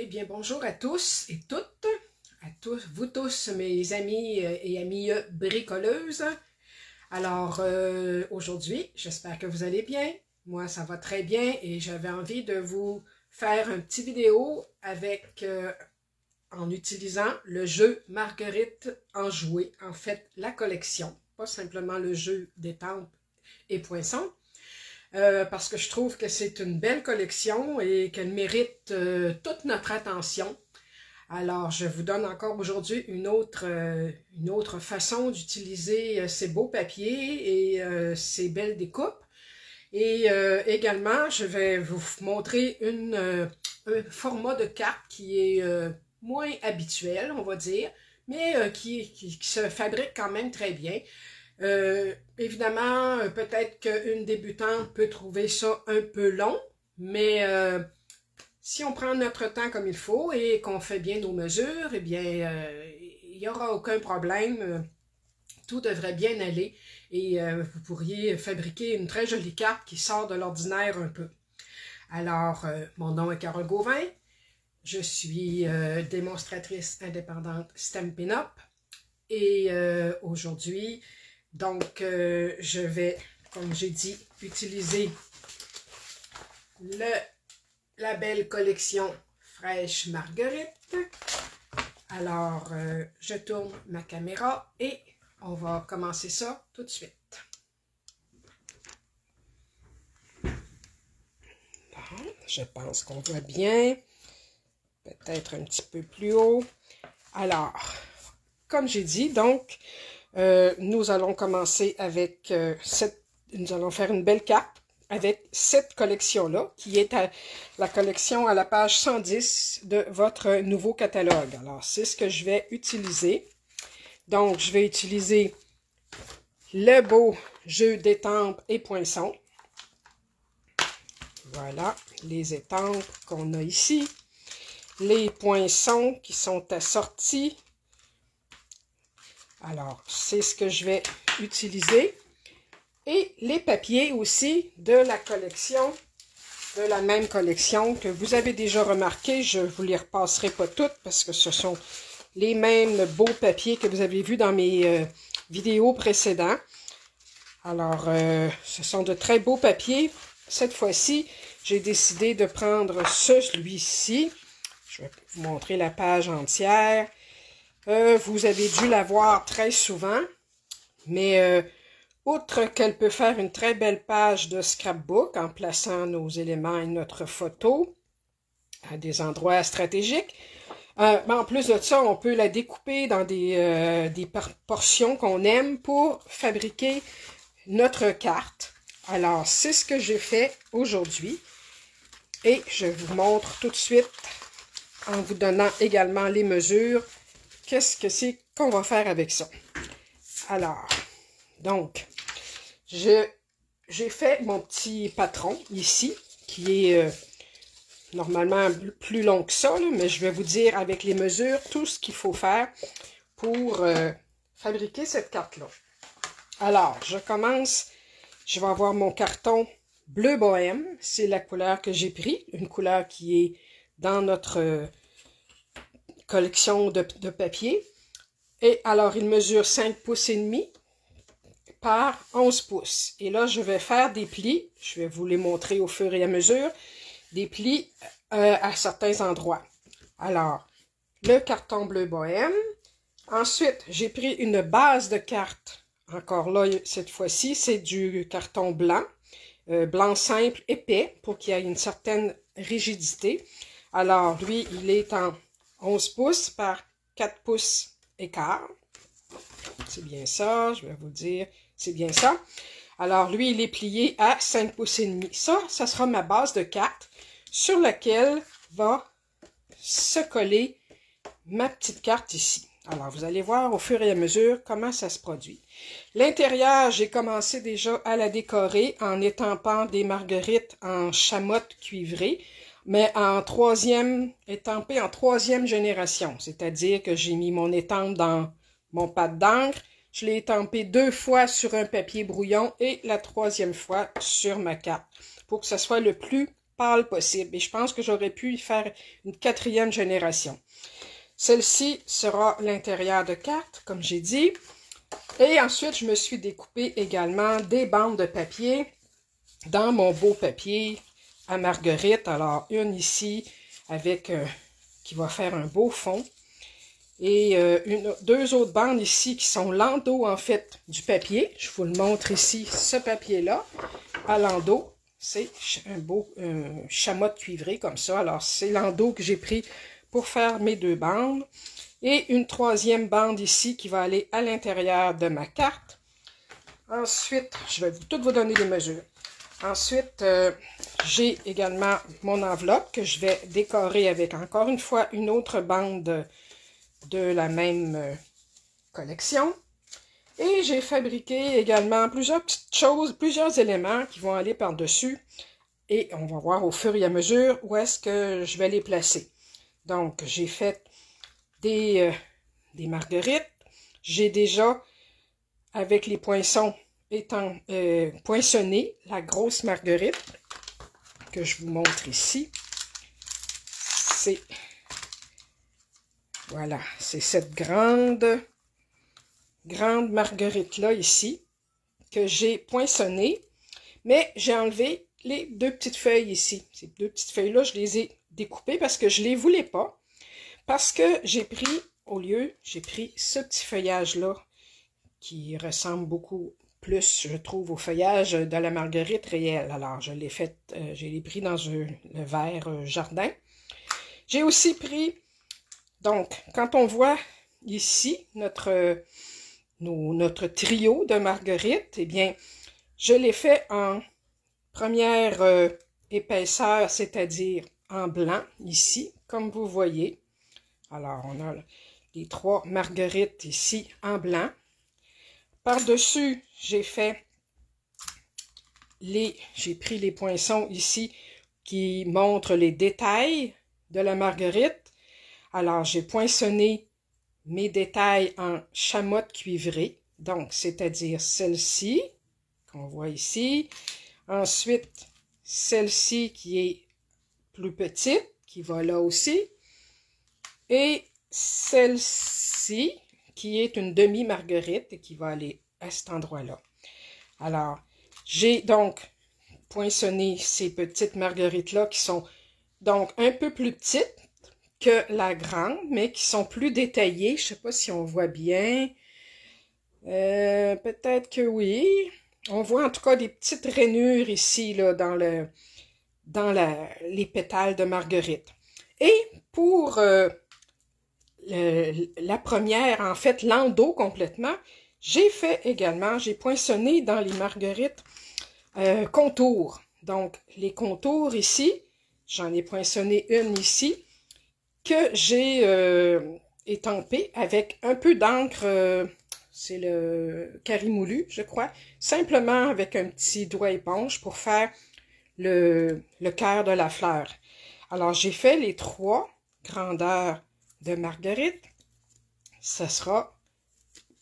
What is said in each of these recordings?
Eh bien, bonjour à tous et toutes, à tous, vous tous, mes amis et amies bricoleuses. Alors, aujourd'hui, j'espère que vous allez bien. Moi, ça va très bien et j'avais envie de vous faire un petit vidéo avec, en utilisant le jeu Marguerite en jouet. En fait, la collection, pas simplement le jeu d'étampes et poinçons. Parce que je trouve que c'est une belle collection et qu'elle mérite toute notre attention. Alors, je vous donne encore aujourd'hui une autre façon d'utiliser ces beaux papiers et ces belles découpes. Et également, je vais vous montrer un format de carte qui est moins habituel, on va dire, mais qui se fabrique quand même très bien. Évidemment, peut-être qu'une débutante peut trouver ça un peu long, mais si on prend notre temps comme il faut et qu'on fait bien nos mesures, eh bien, il n'y aura aucun problème. Tout devrait bien aller et vous pourriez fabriquer une très jolie carte qui sort de l'ordinaire un peu. Alors, mon nom est Carole Gauvin. Je suis démonstratrice indépendante Stampin' Up. Et aujourd'hui, donc, je vais, comme j'ai dit, utiliser la belle collection Fraîche Marguerite. Alors, je tourne ma caméra et on va commencer ça tout de suite. Bon, je pense qu'on voit bien. Peut-être un petit peu plus haut. Alors, comme j'ai dit, donc, nous allons commencer avec nous allons faire une belle carte avec cette collection-là, qui est la collection à la page 110 de votre nouveau catalogue. Alors, c'est ce que je vais utiliser. Donc, je vais utiliser le beau jeu d'étampes et poinçons. Voilà, les étampes qu'on a ici. Les poinçons qui sont assortis. Alors, c'est ce que je vais utiliser. Et les papiers aussi de la collection, de la même collection que vous avez déjà remarqué. Je ne vous les repasserai pas toutes parce que ce sont les mêmes beaux papiers que vous avez vus dans mes vidéos précédentes. Alors, ce sont de très beaux papiers. Cette fois-ci, j'ai décidé de prendre celui-ci. Je vais vous montrer la page entière. Vous avez dû la voir très souvent, mais outre qu'elle peut faire une très belle page de scrapbook en plaçant nos éléments et notre photo à des endroits stratégiques, en plus de ça, on peut la découper dans des portions qu'on aime pour fabriquer notre carte. Alors, c'est ce que j'ai fait aujourd'hui et je vous montre tout de suite en vous donnant également les mesures. Qu'est-ce que c'est qu'on va faire avec ça? Alors, donc, j'ai fait mon petit patron ici, qui est normalement plus long que ça, là, mais je vais vous dire avec les mesures tout ce qu'il faut faire pour fabriquer cette carte-là. Alors, je commence, je vais avoir mon carton bleu bohème, c'est la couleur que j'ai pris, une couleur qui est dans notre collection de papier. Et alors, il mesure 5 pouces et demi par 11 pouces. Et là, je vais faire des plis. Je vais vous les montrer au fur et à mesure. Des plis à certains endroits. Alors, le carton bleu bohème. Ensuite, j'ai pris une base de carte. Encore là, cette fois-ci, c'est du carton blanc. Blanc simple, épais, pour qu'il y ait une certaine rigidité. Alors, lui, il est en 11 pouces par 4 pouces et quart. C'est bien ça, je vais vous dire, c'est bien ça. Alors, lui, il est plié à 5 pouces et demi. Ça sera ma base de carte sur laquelle va se coller ma petite carte ici. Alors, vous allez voir au fur et à mesure comment ça se produit. L'intérieur, j'ai commencé déjà à la décorer en étampant des marguerites en chamotte cuivrée, mais étampé en troisième génération. C'est-à-dire que j'ai mis mon étampe dans mon pad d'encre, je l'ai étampé 2 fois sur un papier brouillon et la 3e fois sur ma carte, pour que ça soit le plus pâle possible. Et je pense que j'aurais pu y faire une 4e génération. Celle-ci sera l'intérieur de carte, comme j'ai dit. Et ensuite, je me suis découpé également des bandes de papier dans mon beau papier à marguerite. Alors, une ici avec qui va faire un beau fond. Et deux autres bandes ici qui sont l'endos, en fait, du papier. Je vous le montre ici, ce papier-là, à l'endos. C'est un beau chamotte cuivré comme ça. Alors, c'est l'endos que j'ai pris pour faire mes 2 bandes. Et une 3e bande ici qui va aller à l'intérieur de ma carte. Ensuite, je vais toutes vous donner les mesures. Ensuite, j'ai également mon enveloppe que je vais décorer avec, encore une fois, une autre bande de la même collection. Et j'ai fabriqué également plusieurs petites choses, plusieurs éléments qui vont aller par-dessus. Et on va voir au fur et à mesure où est-ce que je vais les placer. Donc, j'ai fait des marguerites. J'ai déjà, avec les poinçons étant poinçonné, la grosse marguerite que je vous montre ici. C'est... Voilà, c'est cette grande marguerite-là ici, que j'ai poinçonnée, mais j'ai enlevé les 2 petites feuilles ici. Ces 2 petites feuilles-là, je les ai découpées parce que je ne les voulais pas, parce que j'ai pris, j'ai pris ce petit feuillage-là, qui ressemble beaucoup plus, je trouve, au feuillage de la marguerite réelle. Alors, je l'ai fait, je l'ai pris dans le verre jardin. J'ai aussi pris... Donc, quand on voit ici notre trio de marguerite, eh bien, je l'ai fait en première épaisseur, c'est-à-dire en blanc, ici, comme vous voyez. Alors, on a les 3 marguerites ici en blanc. Par-dessus, j'ai pris les poinçons ici qui montrent les détails de la marguerite. Alors, j'ai poinçonné mes détails en chamotte cuivrée, donc c'est-à-dire celle-ci, qu'on voit ici. Ensuite, celle-ci qui est plus petite, qui va là aussi. Et celle-ci, qui est une demi-marguerite et qui va aller à cet endroit-là. Alors, j'ai donc poinçonné ces petites marguerites-là qui sont donc un peu plus petites que la grande, mais qui sont plus détaillées. Je ne sais pas si on voit bien. Peut-être que oui. On voit en tout cas des petites rainures ici, là, dans les pétales de marguerite. Et pour la première, en fait, l'endos complètement, j'ai poinçonné dans les marguerites contours. Donc, les contours ici, j'en ai poinçonné une ici, que j'ai étampé avec un peu d'encre, c'est le Carimoulu, je crois, simplement avec un petit doigt éponge pour faire le cœur de la fleur. Alors, j'ai fait les 3 grandeurs de marguerite. Ça sera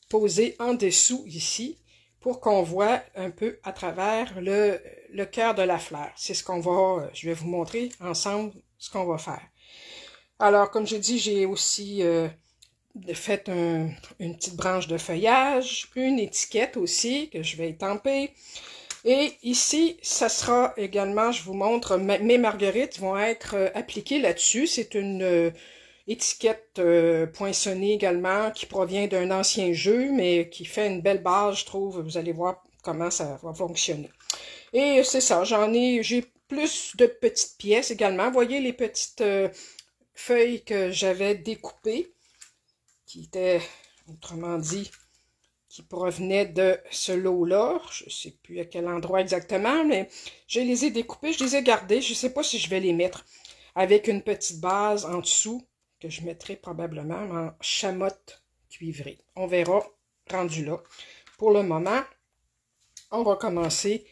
posé en dessous ici pour qu'on voit un peu à travers le cœur de la fleur. C'est ce qu'on va, je vais vous montrer ensemble ce qu'on va faire. Alors, comme j'ai dit, j'ai aussi fait une petite branche de feuillage, une étiquette aussi que je vais étamper. Et ici, ça sera également, je vous montre, mes marguerites vont être appliquées là-dessus. C'est une étiquette poinçonnée également qui provient d'un ancien jeu, mais qui fait une belle base, je trouve. Vous allez voir comment ça va fonctionner. Et c'est ça, j'ai plus de petites pièces également. Vous voyez les petites feuilles que j'avais découpées, qui étaient, autrement dit, qui provenaient de ce lot-là. Je ne sais plus à quel endroit exactement, mais je les ai découpées, je les ai gardées. Je ne sais pas si je vais les mettre avec une petite base en dessous, que je mettrai probablement en chamotte cuivrée. On verra rendu là. Pour le moment, on va commencer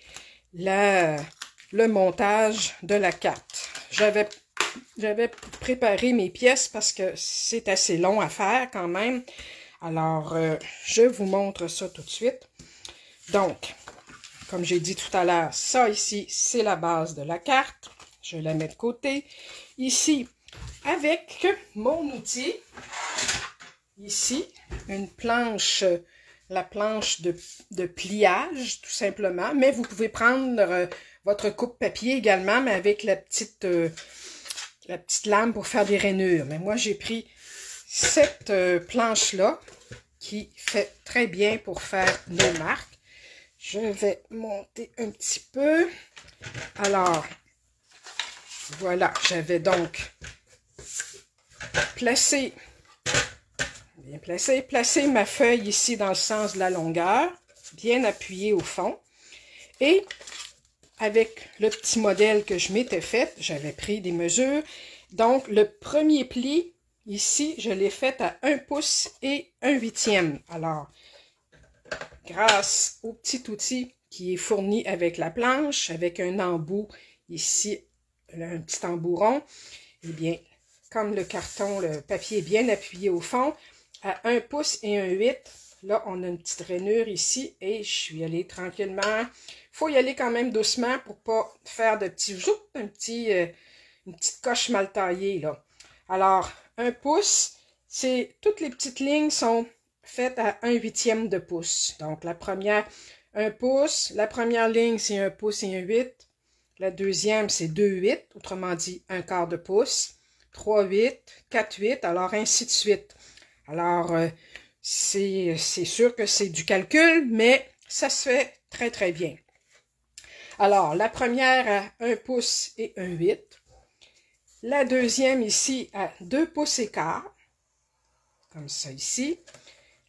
le montage de la carte. J'avais préparé mes pièces parce que c'est assez long à faire quand même. Alors, je vous montre ça tout de suite. Donc, comme j'ai dit tout à l'heure, ça ici, c'est la base de la carte. Je la mets de côté. Ici, avec mon outil, ici, une planche, la planche de pliage, tout simplement. Mais vous pouvez prendre votre coupe-papier également, mais avec la petite lame pour faire des rainures. Mais moi, j'ai pris cette planche-là qui fait très bien pour faire nos marques. Je vais monter un petit peu. Alors, voilà, j'avais donc placé ma feuille ici dans le sens de la longueur, bien appuyée au fond. Et avec le petit modèle que je m'étais fait, j'avais pris des mesures. Donc, le premier pli, ici, je l'ai fait à 1 pouce et 1/8. Alors, grâce au petit outil qui est fourni avec la planche, avec un embout ici, un petit embout rond, eh bien, comme le carton, le papier est bien appuyé au fond, à 1 pouce et 1/8, là, on a une petite rainure ici et je suis allée tranquillement. Il faut y aller quand même doucement pour pas faire de petits joues, une petite coche mal taillée, là. Alors, 1 pouce, toutes les petites lignes sont faites à 1/8 de pouce. Donc, la première, 1 pouce. La première ligne, c'est 1 pouce et 1/8. La deuxième, c'est 2/8, autrement dit, 1/4 de pouce. 3/8, 4/8, alors ainsi de suite. Alors, c'est sûr que c'est du calcul, mais ça se fait très, très bien. Alors, la première à 1 pouce et 1/8. La deuxième ici à 2 pouces et quart, comme ça ici.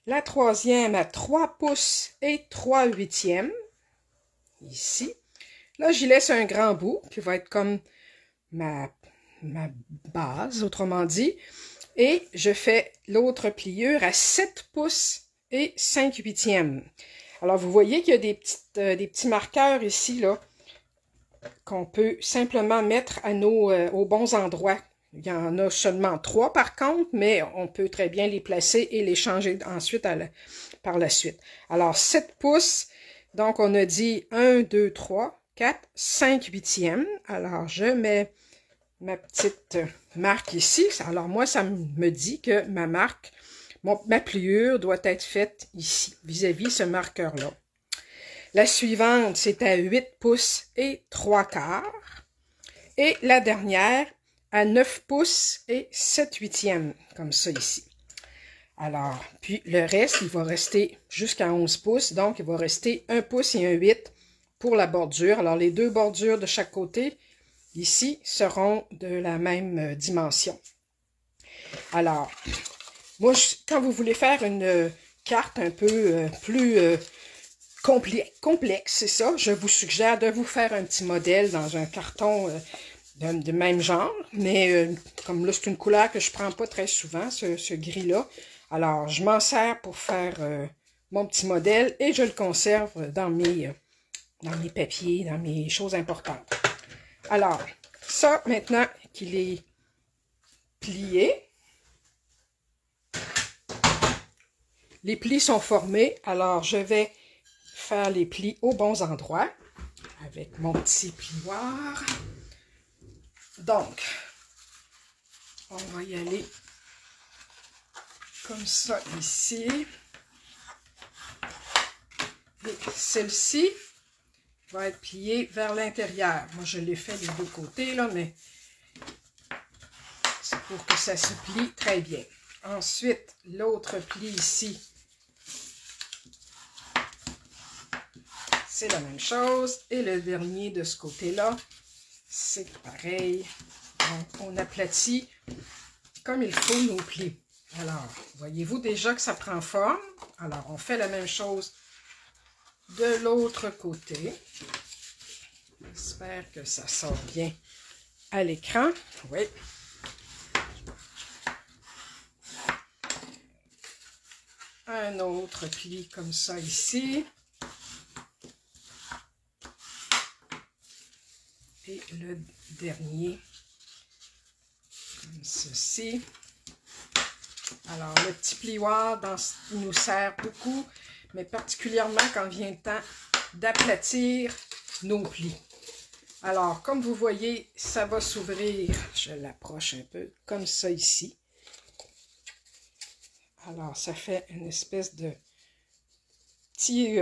La troisième à 3 pouces et 3/8, ici. Là, j'y laisse un grand bout, qui va être comme ma base, autrement dit. Et je fais l'autre pliure à 7 pouces et 5/8. Alors, vous voyez qu'il y a des petits marqueurs ici, là, qu'on peut simplement mettre à aux bons endroits. Il y en a seulement 3 par contre, mais on peut très bien les placer et les changer ensuite par la suite. Alors, 7 pouces, donc on a dit 1, 2, 3, 4, 5/8. Alors, je mets ma petite marque ici. Alors, moi, ça me dit que ma pliure doit être faite ici, vis-à-vis ce marqueur-là. La suivante, c'est à 8 pouces et 3/4. Et la dernière, à 9 pouces et 7/8, comme ça ici. Alors, puis le reste, il va rester jusqu'à 11 pouces, donc il va rester 1 pouce et 1/8 pour la bordure. Alors, les deux bordures de chaque côté, ici, seront de la même dimension. Alors, moi, quand vous voulez faire une carte un peu plus complexe, c'est ça, je vous suggère de vous faire un petit modèle dans un carton de même genre, mais comme là, c'est une couleur que je prends pas très souvent, ce gris-là. Alors, je m'en sers pour faire mon petit modèle et je le conserve dans mes papiers, dans mes choses importantes. Alors, ça, maintenant qu'il est plié, les plis sont formés, alors je vais faire les plis aux bons endroits avec mon petit plioir. Donc, on va y aller comme ça ici. Et celle-ci va être pliée vers l'intérieur. Moi, je l'ai fait des deux côtés, là, mais c'est pour que ça se plie très bien. Ensuite, l'autre pli ici, c'est la même chose. Et le dernier de ce côté-là, c'est pareil. Donc, on aplatit comme il faut nos plis. Alors, voyez-vous déjà que ça prend forme. Alors, on fait la même chose de l'autre côté. J'espère que ça sort bien à l'écran. Oui. Un autre pli comme ça ici. Et le dernier, comme ceci. Alors, le petit plioir il nous sert beaucoup, mais particulièrement quand vient le temps d'aplatir nos plis. Alors, comme vous voyez, ça va s'ouvrir, je l'approche un peu, comme ça ici. Alors, ça fait une espèce de petit,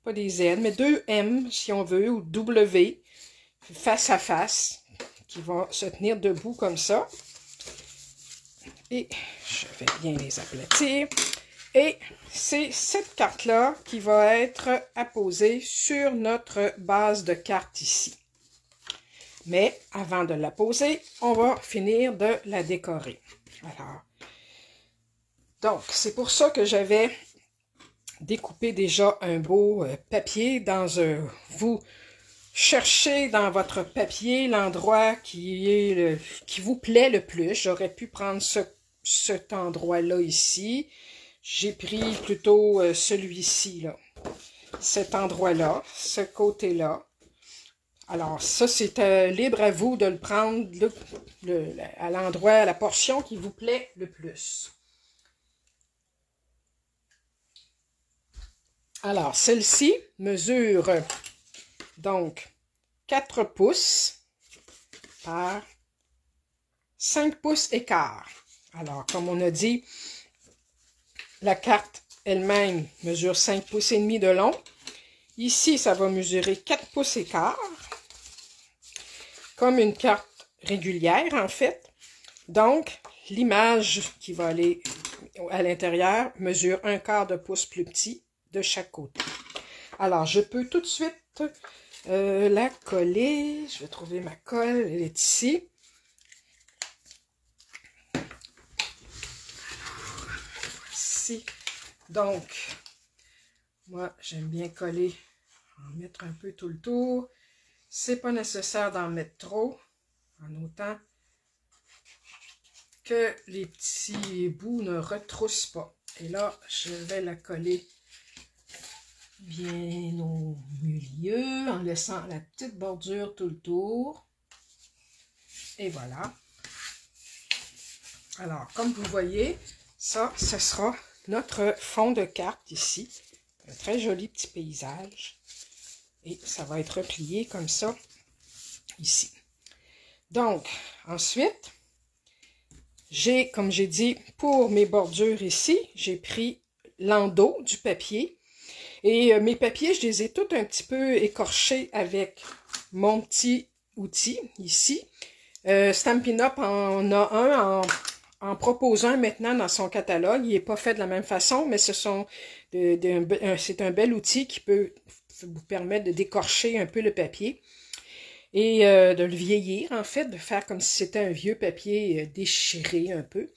pas des Z, mais deux M, si on veut, ou W, face à face, qui vont se tenir debout comme ça. Et je vais bien les aplatir. Et c'est cette carte-là qui va être apposée sur notre base de carte ici. Mais avant de la poser, on va finir de la décorer. Alors, donc, c'est pour ça que j'avais découpé déjà un beau papier dans un... Vous cherchez dans votre papier l'endroit qui vous plaît le plus. J'aurais pu prendre cet endroit-là ici. J'ai pris plutôt celui-ci, là. Cet endroit-là, ce côté-là. Alors, ça, c'est libre à vous de le prendre à l'endroit, à la portion qui vous plaît le plus. Alors, celle-ci mesure donc 4 pouces par 5 pouces et quart. Alors, comme on a dit, la carte elle-même mesure 5 pouces et demi de long. Ici, ça va mesurer 4 pouces et quart. Comme une carte régulière, en fait. Donc, l'image qui va aller à l'intérieur mesure 1/4 de pouce plus petit de chaque côté. Alors, je peux tout de suite la coller. Je vais trouver ma colle. Elle est ici. Voici. Donc, moi, j'aime bien coller, en mettre un peu tout le tour. C'est pas nécessaire d'en mettre trop, en autant que les petits bouts ne retroussent pas. Et là, je vais la coller bien au milieu, en laissant la petite bordure tout le tour. Et voilà. Alors, comme vous voyez, ça, ce sera notre fond de carte ici. Un très joli petit paysage. Et ça va être replié comme ça, ici. Donc, ensuite, comme j'ai dit, pour mes bordures ici, j'ai pris l'endos du papier. Et mes papiers, je les ai tous un petit peu écorchés avec mon petit outil ici. Stampin' Up en a un en propose un maintenant dans son catalogue. Il n'est pas fait de la même façon, mais c'est un bel outil qui peut vous permettre de décorcher un peu le papier et de le vieillir, en fait, de faire comme si c'était un vieux papier déchiré un peu.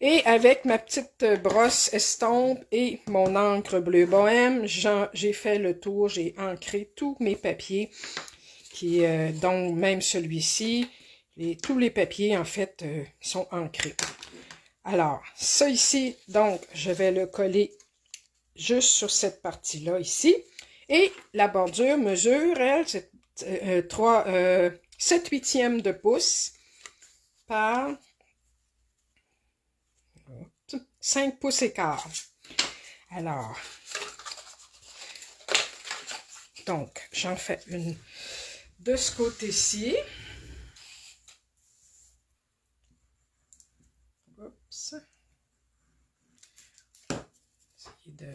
Et avec ma petite brosse estompe et mon encre bleu bohème, j'ai fait le tour, j'ai ancré tous mes papiers, dont même celui-ci. Tous les papiers, en fait, sont ancrés. Alors, ça ici, donc, je vais le coller juste sur cette partie-là ici. Et la bordure mesure, elle, c'est 7/8 de pouce par 5 pouces et quart. Alors, donc, j'en fais une de ce côté-ci. Oups. Essayer de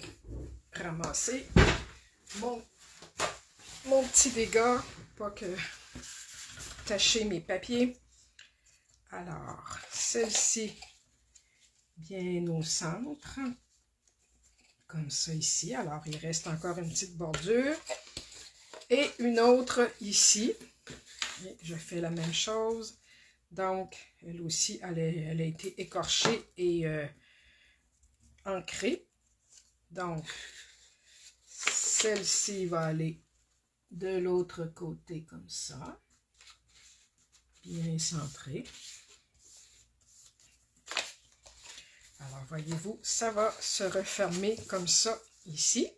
ramasser mon petit dégât pour pas que tacher mes papiers. Alors, celle-ci, bien au centre, comme ça ici. Alors, il reste encore une petite bordure. Et une autre ici. Et je fais la même chose. Donc, elle aussi, elle a été écorchée et ancrée. Donc, celle-ci va aller de l'autre côté comme ça. Bien centrée. Alors, voyez-vous, ça va se refermer comme ça ici.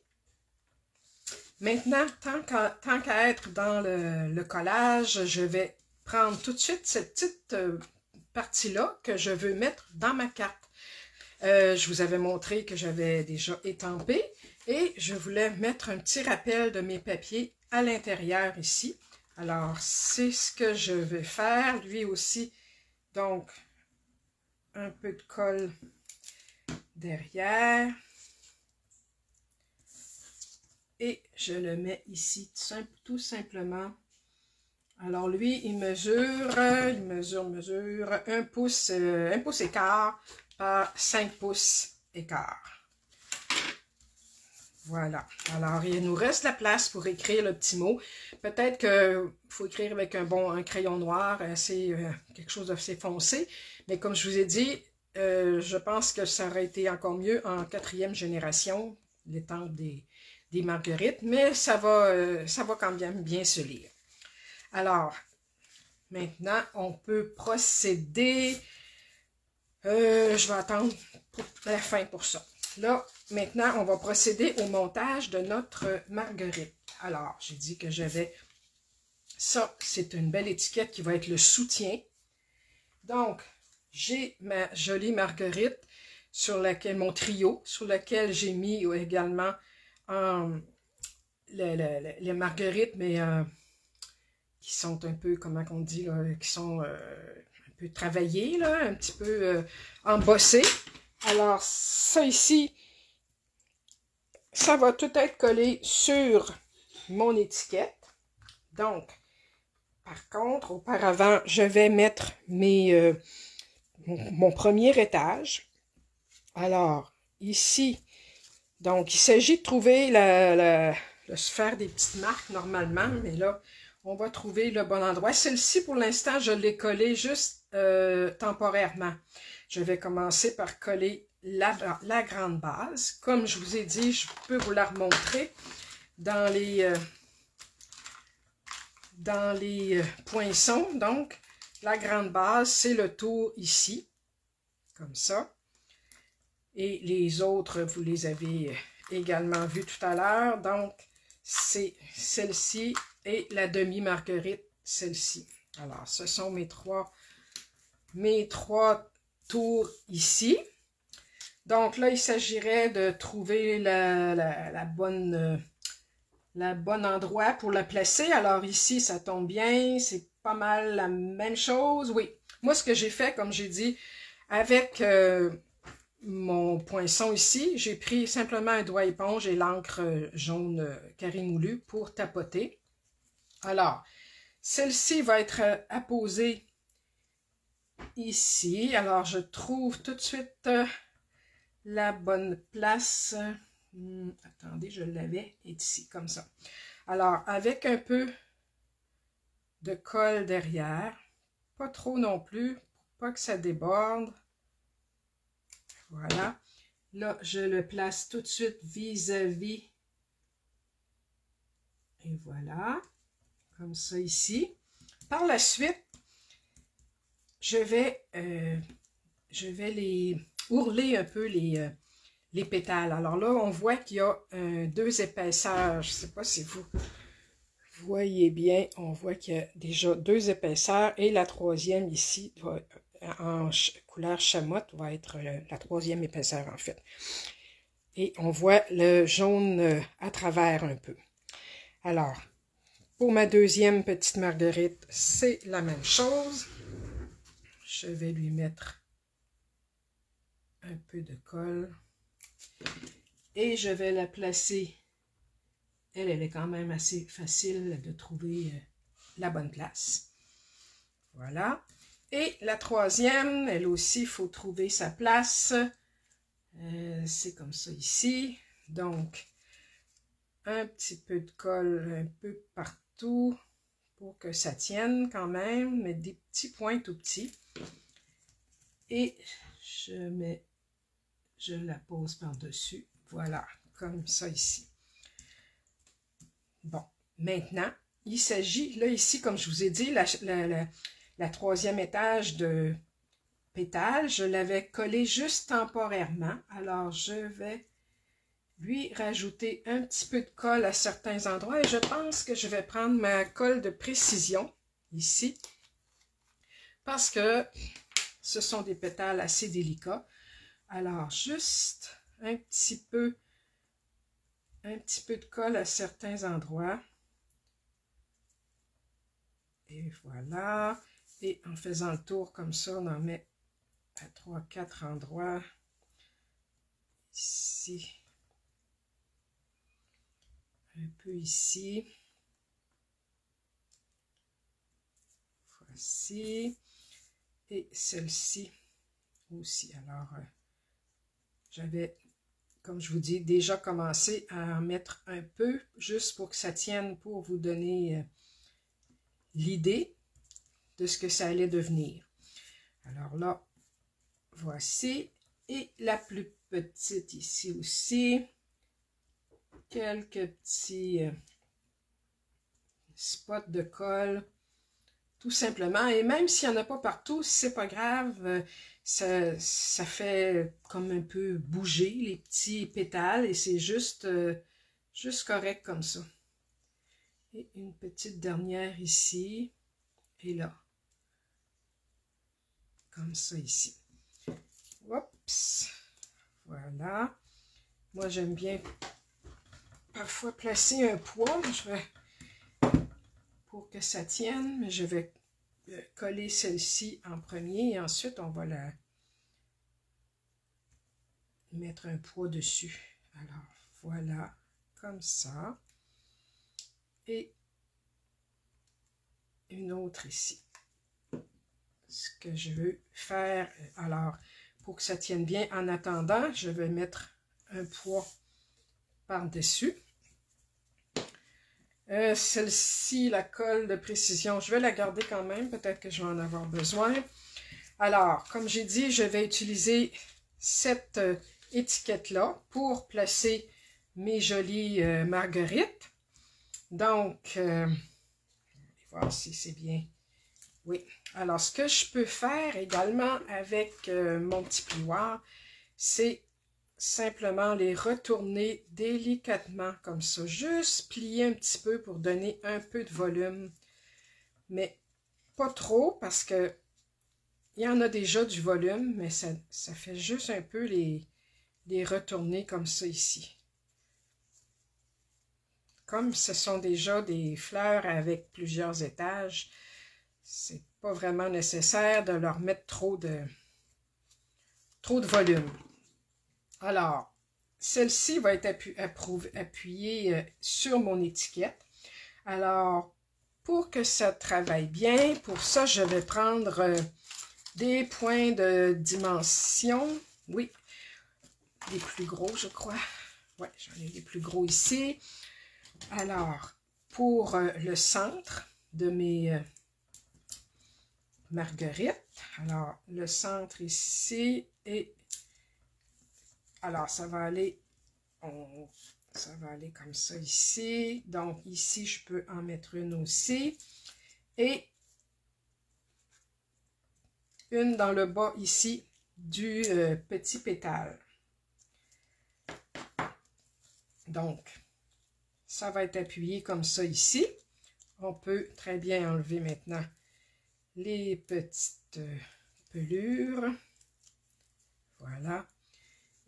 Maintenant, tant qu'à être dans le collage, je vais prendre tout de suite cette petite partie-là que je veux mettre dans ma carte. Je vous avais montré que j'avais déjà étampé Et je voulais mettre un petit rappel de mes papiers à l'intérieur ici. Alors, c'est ce que je vais faire. Lui aussi, donc, un peu de colle derrière. Et je le mets ici tout simplement. Alors lui, il mesure 1 pouce, 1 pouce et quart par 5 pouces et quart. Voilà. Alors, il nous reste la place pour écrire le petit mot. Peut-être qu'il faut écrire avec un crayon noir, quelque chose d'assez foncé. Mais comme je vous ai dit, je pense que ça aurait été encore mieux en 4e génération, l'étang des marguerites, mais ça va quand même bien se lire. Alors, maintenant, on peut procéder. Je vais attendre pour la fin pour ça. Là, maintenant, on va procéder au montage de notre marguerite. Alors, j'ai dit que j'avais ça. C'est une belle étiquette qui va être le soutien. Donc, j'ai ma jolie marguerite sur laquelle, mon trio, sur lequel j'ai mis également les marguerites, mais qui sont un peu, comment on dit, là, qui sont un peu travaillées, là, un petit peu embossées. Alors, ça ici, ça va tout être collé sur mon étiquette. Donc, par contre, auparavant, je vais mettre mon premier étage. Alors, ici, donc, il s'agit de trouver de se faire des petites marques normalement, mais là, on va trouver le bon endroit. Celle-ci, pour l'instant, je l'ai collée juste temporairement. Je vais commencer par coller la grande base. Comme je vous ai dit, je peux vous la remontrer dans les poinçons. Donc, la grande base, c'est le tour ici, comme ça. Et les autres, vous les avez également vus tout à l'heure. Donc, c'est celle-ci et la demi-marguerite, celle-ci. Alors, ce sont mes trois tours ici. Donc là, il s'agirait de trouver la bonne endroit pour la placer. Alors ici, ça tombe bien, c'est pas mal la même chose. Oui, moi, ce que j'ai fait, comme j'ai dit, avec mon poinçon ici, j'ai pris simplement un doigt éponge et l'encre jaune carré moulu pour tapoter. Alors, celle-ci va être apposée ici. Alors, je trouve tout de suite la bonne place. Attendez, je l'avais ici, comme ça. Alors, avec un peu de colle derrière, pas trop non plus, pour pas que ça déborde. Voilà. Là, je le place tout de suite vis-à-vis. Et voilà. Comme ça ici. Par la suite, je vais les ourler un peu les pétales. Alors là, on voit qu'il y a 2 épaisseurs. Je ne sais pas si vous voyez bien. On voit qu'il y a déjà 2 épaisseurs. Et la troisième ici, en couleur chamotte, va être la 3e épaisseur en fait. Et on voit le jaune à travers un peu. Alors, pour ma 2e petite marguerite, c'est la même chose. Je vais lui mettre un peu de colle. Et je vais la placer. Elle est quand même assez facile de trouver la bonne place. Voilà. Et la 3e, elle aussi, il faut trouver sa place. C'est comme ça ici. Donc, un petit peu de colle un peu partout pour que ça tienne quand même, mais des petits points tout petits. Et je la pose par-dessus. Voilà, comme ça ici. Bon, maintenant, il s'agit, là ici, comme je vous ai dit, la 3e étage de pétale, je l'avais collé juste temporairement. Alors, je vais lui rajouter un petit peu de colle à certains endroits. Et je pense que je vais prendre ma colle de précision, ici, parce que ce sont des pétales assez délicats. Alors, juste un petit peu un petit peu de colle à certains endroits. Et voilà. Et en faisant le tour comme ça, on en met à 3-4 endroits. Ici. Un peu ici. Voici. Et celle-ci aussi. Alors, j'avais, comme je vous dis, déjà commencé à en mettre un peu, juste pour que ça tienne, pour vous donner l'idée de ce que ça allait devenir. Alors là, voici. Et la plus petite ici aussi. Quelques petits spots de colle. Tout simplement. Et même s'il n'y en a pas partout, c'est pas grave. Ça fait comme un peu bouger les petits pétales. Et c'est juste correct comme ça. Et une petite dernière ici. Et là. Comme ça ici. Oups. Voilà. Moi, j'aime bien parfois placer un poids. Pour que ça tienne, mais je vais coller celle-ci en premier et ensuite on va la mettre un poids dessus. Alors, voilà, comme ça. Et une autre ici. Ce que je veux faire, alors, pour que ça tienne bien, en attendant, je vais mettre un poids par-dessus. Celle-ci, la colle de précision, je vais la garder quand même, peut-être que je vais en avoir besoin. Alors, comme j'ai dit, je vais utiliser cette étiquette-là pour placer mes jolies marguerites. Donc, je vais voir si c'est bien. Oui. Alors, ce que je peux faire également avec mon petit plioir, c'est simplement les retourner délicatement comme ça. Juste plier un petit peu pour donner un peu de volume. Mais pas trop parce que il y en a déjà du volume, mais ça fait juste un peu les retourner comme ça ici. Comme ce sont déjà des fleurs avec plusieurs étages, c'est pas vraiment nécessaire de leur mettre trop de volume. Alors, celle-ci va être appuyée sur mon étiquette. Alors, pour que ça travaille bien, pour ça, je vais prendre des points de dimension. Oui, des plus gros, je crois. Oui, j'en ai des plus gros ici. Alors, pour le centre de mes marguerites, alors, le centre ici et alors, ça va aller comme ça ici. Donc, ici, je peux en mettre une aussi. Et une dans le bas ici du petit pétale. Donc, ça va être appuyé comme ça ici. On peut très bien enlever maintenant les petites pelures. Voilà.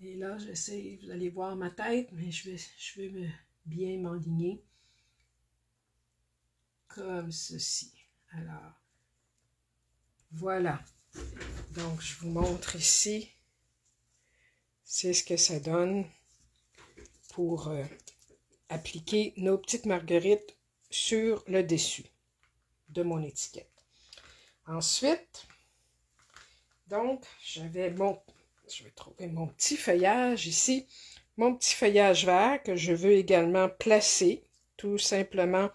Et là, j'essaie, vous allez voir ma tête, mais je vais bien m'enligner comme ceci. Alors, voilà. Donc, je vous montre ici. C'est ce que ça donne pour appliquer nos petites marguerites sur le dessus de mon étiquette. Ensuite, donc, je vais trouver mon petit feuillage ici, mon petit feuillage vert que je veux également placer tout simplement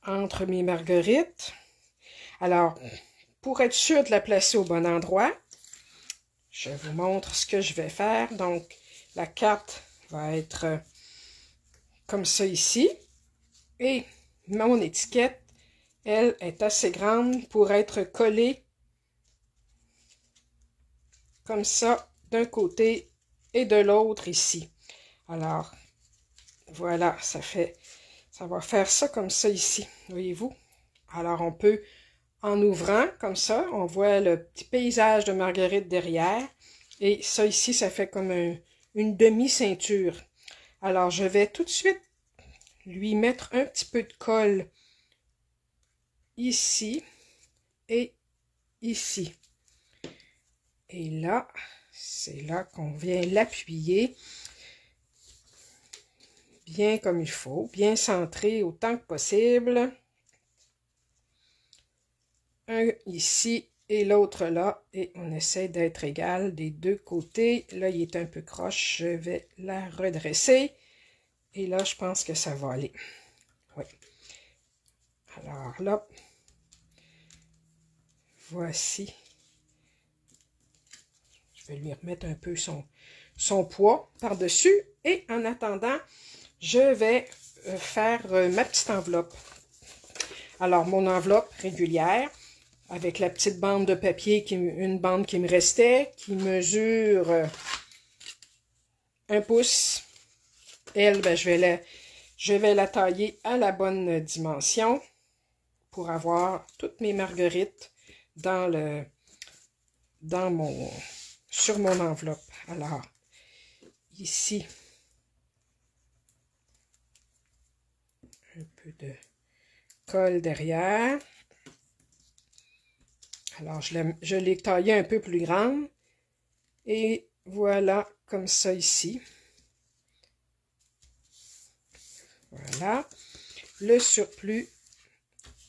entre mes marguerites. Alors, pour être sûr de la placer au bon endroit, je vous montre ce que je vais faire. Donc, la carte va être comme ça ici et mon étiquette, elle, est assez grande pour être collée comme ça, d'un côté et de l'autre ici. Alors, voilà, ça va faire ça comme ça ici, voyez-vous? Alors, on peut, en ouvrant comme ça, on voit le petit paysage de marguerite derrière. Et ça ici, ça fait comme une demi-ceinture. Alors, je vais tout de suite lui mettre un petit peu de colle ici et ici. Et là, c'est là qu'on vient l'appuyer bien comme il faut, bien centré autant que possible. Un ici et l'autre là, et on essaie d'être égal des deux côtés. Là, il est un peu croche, je vais la redresser. Et là, je pense que ça va aller. Oui. Alors là, voici. Je vais lui remettre un peu son poids par-dessus. Et en attendant, je vais faire ma petite enveloppe. Alors, mon enveloppe régulière, avec la petite bande de papier, une bande qui me restait, qui mesure 1 pouce. Elle, ben, je vais la tailler à la bonne dimension pour avoir toutes mes marguerites sur mon enveloppe. Alors, ici, un peu de colle derrière. Alors, je l'ai taillée un peu plus grande. Et voilà, comme ça ici. Voilà. Le surplus.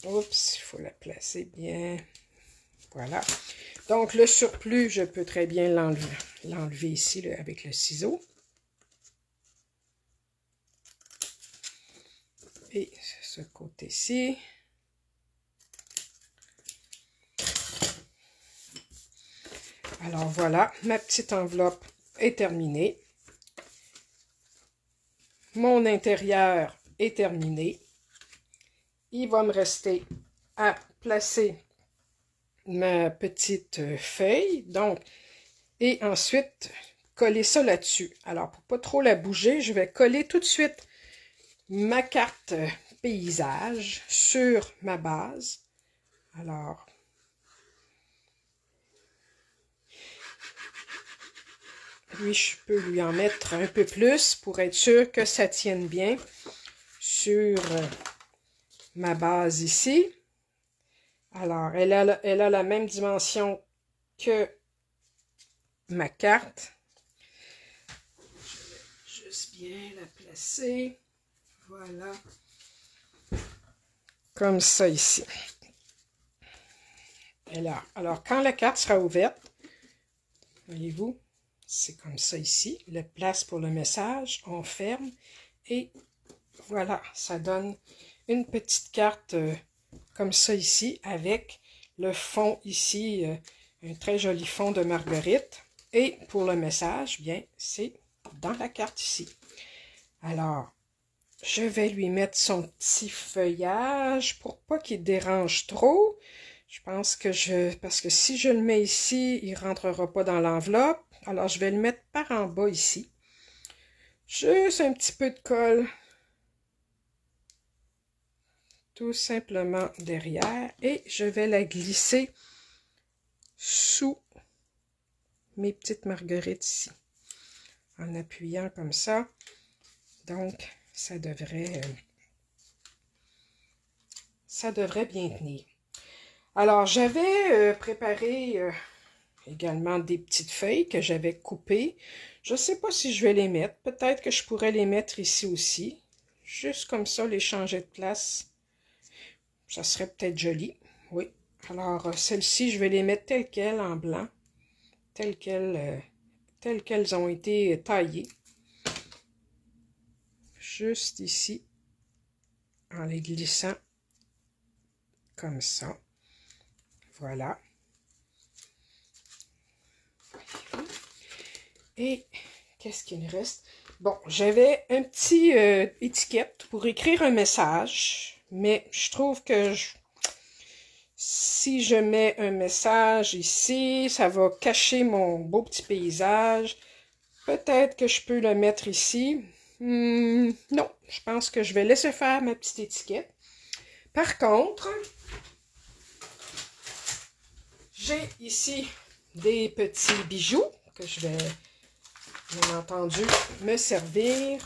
Oups, il faut la placer bien. Voilà. Donc, le surplus, je peux très bien l'enlever ici là, avec le ciseau. Et ce côté-ci. Alors voilà, ma petite enveloppe est terminée. Mon intérieur est terminé. Il va me rester à placer ma petite feuille. Donc, et ensuite, coller ça là-dessus. Alors, pour pas trop la bouger, je vais coller tout de suite ma carte paysage sur ma base. Alors, lui, je peux lui en mettre un peu plus pour être sûr que ça tienne bien sur ma base ici. Alors, elle a la même dimension que ma carte. Je vais juste bien la placer. Voilà. Comme ça ici. Et là, alors, quand la carte sera ouverte, voyez-vous, c'est comme ça ici. La place pour le message, on ferme. Et voilà, ça donne une petite carte comme ça ici, avec le fond ici, un très joli fond de marguerite. Et pour le message, bien, c'est dans la carte ici. Alors, je vais lui mettre son petit feuillage pour pas qu'il dérange trop. Je pense que parce que si je le mets ici, il ne rentrera pas dans l'enveloppe. Alors, je vais le mettre par en bas ici. Juste un petit peu de colle. Tout simplement derrière. Et je vais la glisser sous mes petites marguerites ici. En appuyant comme ça. Donc, ça devrait bien tenir. Alors, j'avais préparé également des petites feuilles que j'avais coupées. Je ne sais pas si je vais les mettre. Peut-être que je pourrais les mettre ici aussi. Juste comme ça, les changer de place. Ça serait peut-être joli. Oui. Alors, celles-ci, je vais les mettre telles quelles, en blanc. Telles qu'elles ont été taillées. Juste ici. En les glissant. Comme ça. Voilà. Et qu'est-ce qu'il me reste? Bon, j'avais un petit étiquette pour écrire un message, mais je trouve que si je mets un message ici, ça va cacher mon beau petit paysage. Peut-être que je peux le mettre ici. Non, je pense que je vais laisser faire ma petite étiquette. Par contre, j'ai ici des petits bijoux que je vais, bien entendu, me servir.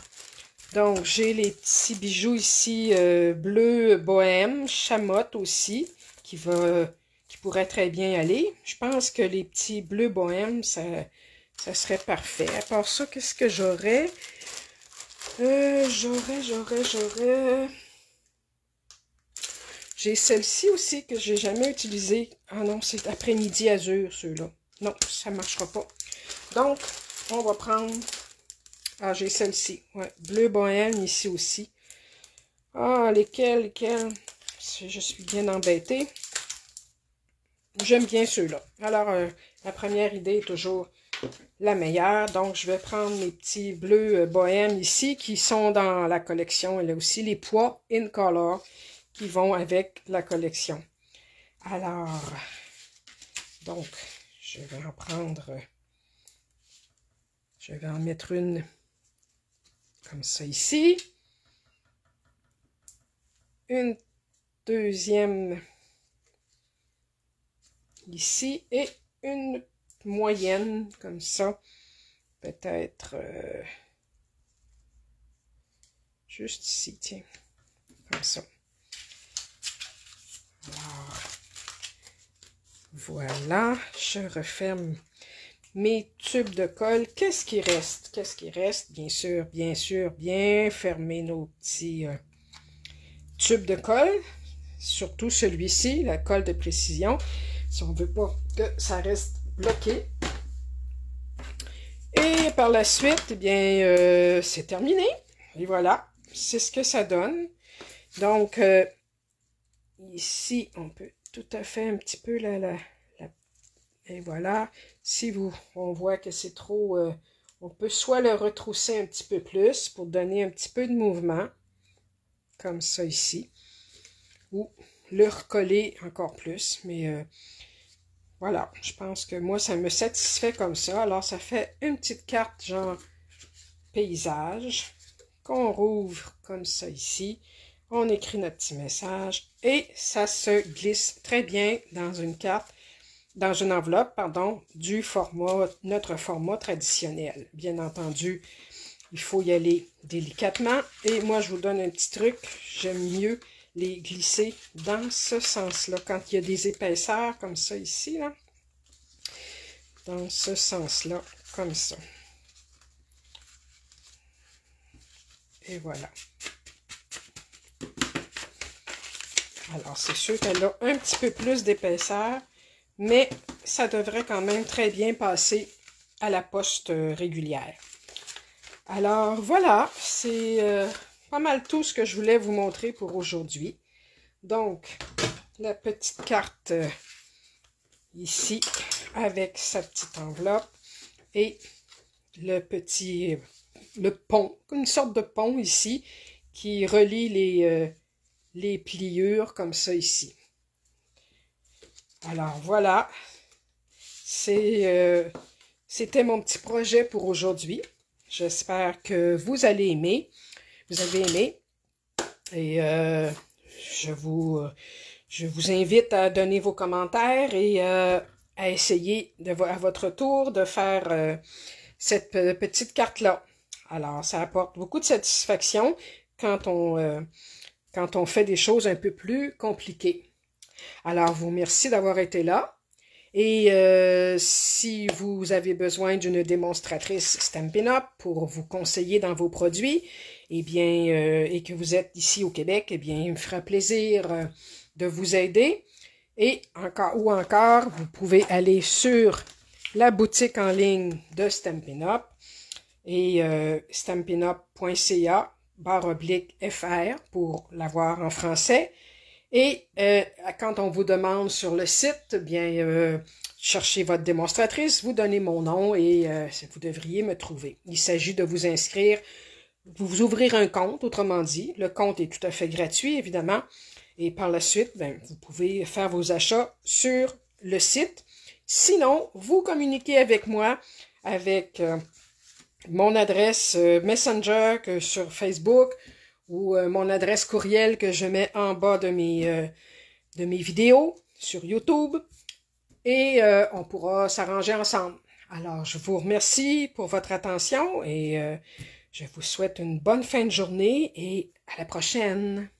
Donc, j'ai les petits bijoux ici bleu bohème, chamotte aussi, qui pourrait très bien aller. Je pense que les petits bleus bohème, ça serait parfait. À part ça, qu'est-ce que j'aurais? J'aurais... J'ai celle-ci aussi que j'ai jamais utilisée. Ah non, c'est après-midi azur, ceux-là. Non, ça marchera pas. Donc, on va prendre... Ah, j'ai celle-ci. Ouais, bleu bohème ici aussi. Ah, lesquels? Je suis bien embêtée. J'aime bien ceux-là. Alors, la première idée est toujours la meilleure. Donc, je vais prendre mes petits bleus bohème ici qui sont dans la collection. Elle a aussi les pois in color qui vont avec la collection. Alors, donc, je vais en prendre... Je vais en mettre une comme ça ici. Une deuxième ici et une moyenne comme ça. Peut-être juste ici, tiens. Comme ça. Alors, voilà, je referme mes tubes de colle. Qu'est-ce qui reste? Qu'est-ce qui reste? Bien sûr, bien fermer nos petits tubes de colle. Surtout celui-ci, la colle de précision. Si on ne veut pas que ça reste bloqué. Et par la suite, eh bien, c'est terminé. Et voilà, c'est ce que ça donne. Donc, ici, on peut tout à fait un petit peu et voilà. Si on voit que c'est trop, on peut soit le retrousser un petit peu plus pour donner un petit peu de mouvement, comme ça ici, ou le recoller encore plus. Mais voilà, je pense que moi, ça me satisfait comme ça. Alors, ça fait une petite carte genre paysage qu'on rouvre comme ça ici. On écrit notre petit message et ça se glisse très bien dans une carte, dans une enveloppe, pardon, notre format traditionnel. Bien entendu, il faut y aller délicatement. Et moi, je vous donne un petit truc. J'aime mieux les glisser dans ce sens-là. Quand il y a des épaisseurs comme ça ici, là. Dans ce sens-là, comme ça. Et voilà. Alors, c'est sûr qu'elle a un petit peu plus d'épaisseur, mais ça devrait quand même très bien passer à la poste régulière. Alors, voilà, c'est pas mal tout ce que je voulais vous montrer pour aujourd'hui. Donc, la petite carte ici, avec sa petite enveloppe, et le pont, une sorte de pont ici, qui relie les pliures comme ça ici. Alors voilà, c'était mon petit projet pour aujourd'hui. J'espère que vous allez aimer, vous avez aimé, et je vous invite à donner vos commentaires et à essayer à votre tour de faire cette petite carte-là. Alors, ça apporte beaucoup de satisfaction quand on fait des choses un peu plus compliquées. Alors, vous remercie d'avoir été là. Et si vous avez besoin d'une démonstratrice Stampin' Up pour vous conseiller dans vos produits, eh bien, et que vous êtes ici au Québec, eh bien, il me fera plaisir de vous aider. Et encore, vous pouvez aller sur la boutique en ligne de Stampin' Up et stampinup.ca/FR pour l'avoir en français. Et quand on vous demande sur le site, bien, cherchez votre démonstratrice, vous donnez mon nom et vous devriez me trouver. Il s'agit de vous inscrire, vous ouvrir un compte, autrement dit. Le compte est tout à fait gratuit, évidemment. Et par la suite, ben, vous pouvez faire vos achats sur le site. Sinon, vous communiquez avec moi avec mon adresse Messenger sur Facebook ou mon adresse courriel que je mets en bas de mes vidéos sur YouTube. Et on pourra s'arranger ensemble. Alors, je vous remercie pour votre attention et Je vous souhaite une bonne fin de journée et à la prochaine.